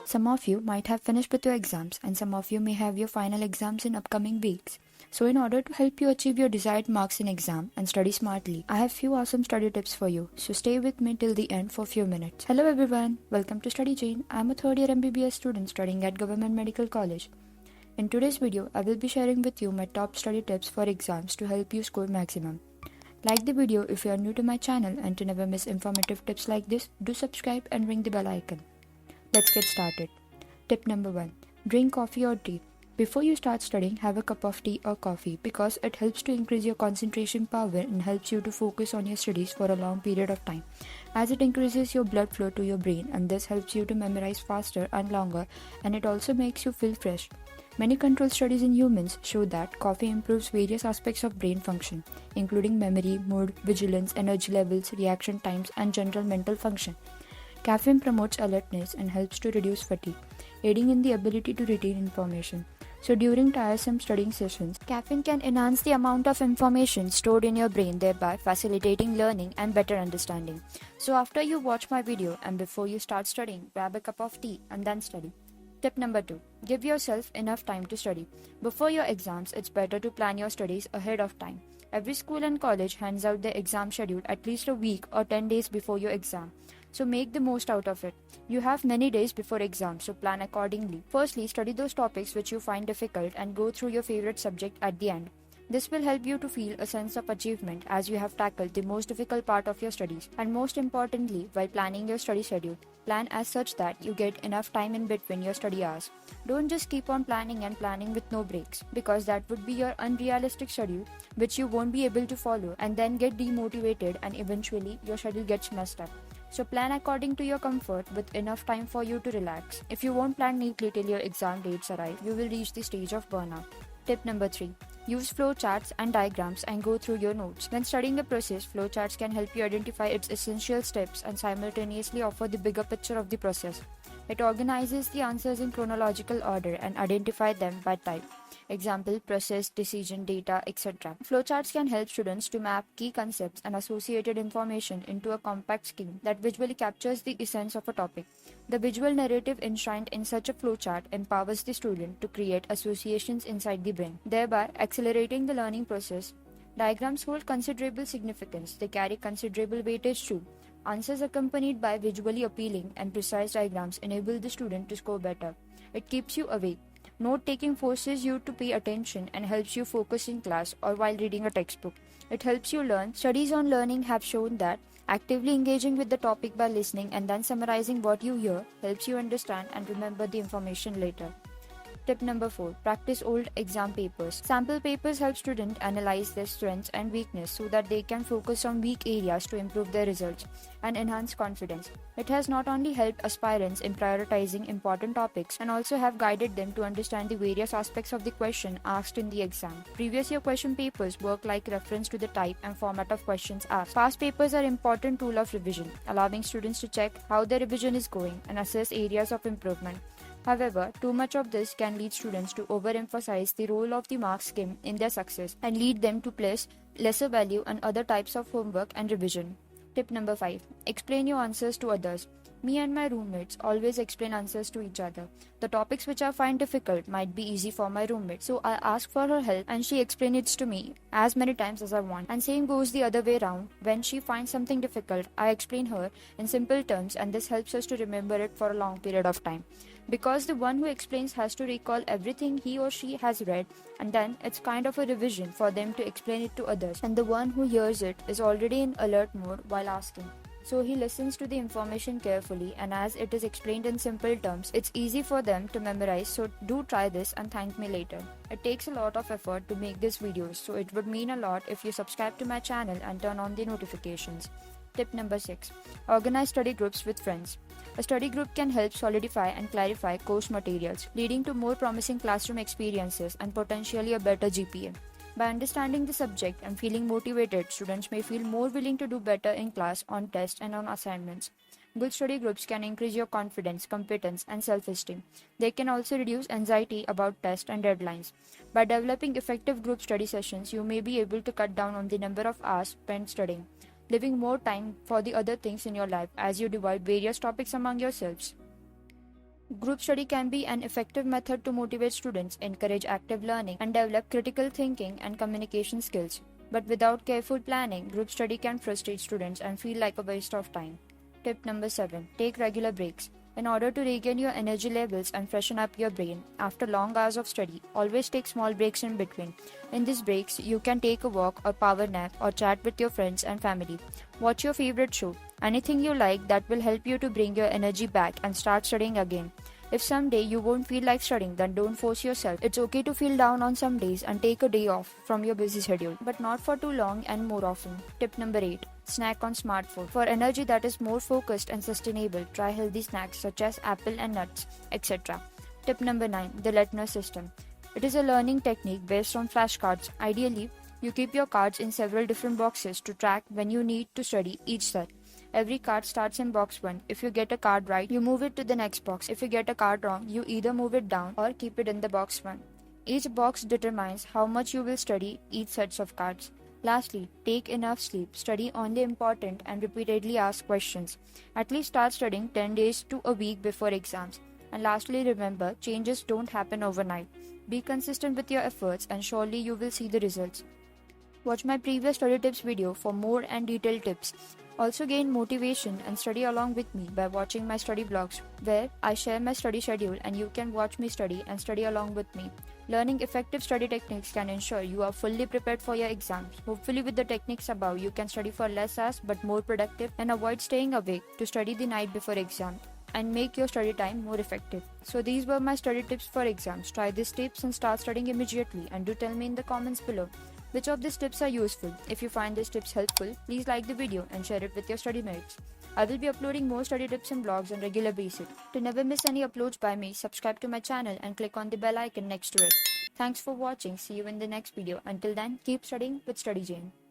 Some of you might have finished with your exams, and some of you may have your final exams in upcoming weeks. So in order to help you achieve your desired marks in exam and study smartly, I have few awesome study tips for you. So stay with me till the end for few minutes. Hello everyone, welcome to Study Gen. I am a third year Mbbs student studying at Government Medical College. In today's video, I will be sharing with you my top study tips for exams to help you score maximum. Like the video if you are new to my channel, and to never miss informative tips like this, do subscribe and ring the bell icon. Let's get started. Tip number 1. Drink coffee or tea. Before you start studying, have a cup of tea or coffee because it helps to increase your concentration power and helps you to focus on your studies for a long period of time, as it increases your blood flow to your brain, and this helps you to memorize faster and longer, and it also makes you feel fresh. Many controlled studies in humans show that coffee improves various aspects of brain function, including memory, mood, vigilance, energy levels, reaction times, and general mental function. Caffeine promotes alertness and helps to reduce fatigue, aiding in the ability to retain information. So during tiresome studying sessions, caffeine can enhance the amount of information stored in your brain, thereby facilitating learning and better understanding. So after you watch my video and before you start studying, grab a cup of tea and then study. Tip number 2. Give yourself enough time to study. Before your exams, it's better to plan your studies ahead of time. Every school and college hands out their exam schedule at least a week or 10 days before your exam. So make the most out of it. You have many days before exam, so plan accordingly. Firstly, study those topics which you find difficult and go through your favorite subject at the end. This will help you to feel a sense of achievement as you have tackled the most difficult part of your studies. And most importantly, while planning your study schedule, plan as such that you get enough time in between your study hours. Don't just keep on planning and planning with no breaks, because that would be your unrealistic schedule which you won't be able to follow and then get demotivated and eventually your schedule gets messed up. So plan according to your comfort with enough time for you to relax. If you won't plan neatly till your exam dates arrive, you will reach the stage of burnout. Tip number 3. Use flowcharts and diagrams and go through your notes. When studying a process, flowcharts can help you identify its essential steps and simultaneously offer the bigger picture of the process. It organizes the answers in chronological order and identify them by type. Example, process, decision, data, etc. Flowcharts can help students to map key concepts and associated information into a compact scheme that visually captures the essence of a topic. The visual narrative enshrined in such a flowchart empowers the student to create associations inside the brain, thereby accelerating the learning process. Diagrams hold considerable significance. They carry considerable weightage too. Answers accompanied by visually appealing and precise diagrams enable the student to score better. It keeps you awake. Note-taking forces you to pay attention and helps you focus in class or while reading a textbook. It helps you learn. Studies on learning have shown that actively engaging with the topic by listening and then summarizing what you hear helps you understand and remember the information later. Tip number 4. Practice old exam papers. Sample papers help students analyze their strengths and weaknesses so that they can focus on weak areas to improve their results and enhance confidence. It has not only helped aspirants in prioritizing important topics and also have guided them to understand the various aspects of the question asked in the exam. Previous year question papers work like reference to the type and format of questions asked. Past papers are an important tool of revision, allowing students to check how their revision is going and assess areas of improvement. However, too much of this can lead students to overemphasize the role of the mark scheme in their success and lead them to place lesser value on other types of homework and revision. Tip number 5. Explain your answers to others. Me and my roommates always explain answers to each other. The topics which I find difficult might be easy for my roommate, so I ask for her help and she explains it to me as many times as I want. And same goes the other way around. When she finds something difficult, I explain her in simple terms, and this helps us to remember it for a long period of time. Because the one who explains has to recall everything he or she has read, and then it's kind of a revision for them to explain it to others, and the one who hears it is already in alert mode while asking. So he listens to the information carefully, and as it is explained in simple terms, it's easy for them to memorize. So do try this and thank me later. It takes a lot of effort to make these videos, so it would mean a lot if you subscribe to my channel and turn on the notifications. Tip number 6. Organize study groups with friends. A study group can help solidify and clarify course materials, leading to more promising classroom experiences and potentially a better GPA. By understanding the subject and feeling motivated, students may feel more willing to do better in class, on tests, and on assignments. Good study groups can increase your confidence, competence, and self-esteem. They can also reduce anxiety about tests and deadlines. By developing effective group study sessions, you may be able to cut down on the number of hours spent studying, leaving more time for the other things in your life as you divide various topics among yourselves. Group study can be an effective method to motivate students, encourage active learning, and develop critical thinking and communication skills. But without careful planning, group study can frustrate students and feel like a waste of time. Tip number 7. Take regular breaks. In order to regain your energy levels and freshen up your brain after long hours of study, always take small breaks in between. In these breaks, you can take a walk or power nap or chat with your friends and family. Watch your favorite show, anything you like that will help you to bring your energy back and start studying again. If someday you won't feel like studying, then don't force yourself. It's okay to feel down on some days and take a day off from your busy schedule, but not for too long and more often. Tip number 8. Snack on smartphone. For energy that is more focused and sustainable, try healthy snacks such as apple and nuts, etc. Tip number 9. The Leitner System. It is a learning technique based on flashcards. Ideally, you keep your cards in several different boxes to track when you need to study each set. Every card starts in box 1. If you get a card right, you move it to the next box. If you get a card wrong, you either move it down or keep it in the box 1. Each box determines how much you will study each sets of cards. Lastly, take enough sleep, study only important and repeatedly ask questions. At least start studying 10 days to a week before exams. And lastly, remember, changes don't happen overnight. Be consistent with your efforts and surely you will see the results. Watch my previous study tips video for more and detailed tips. Also gain motivation and study along with me by watching my study vlogs where I share my study schedule and you can watch me study and study along with me. Learning effective study techniques can ensure you are fully prepared for your exams. Hopefully with the techniques above you can study for less hours but more productive and avoid staying awake to study the night before exam and make your study time more effective. So these were my study tips for exams. Try these tips and start studying immediately and do tell me in the comments below which of these tips are useful. If you find these tips helpful, please like the video and share it with your study mates. I will be uploading more study tips and vlogs on regular basis. To never miss any uploads by me, subscribe to my channel and click on the bell icon next to it. Thanks for watching. See you in the next video. Until then, keep studying with Study Jane.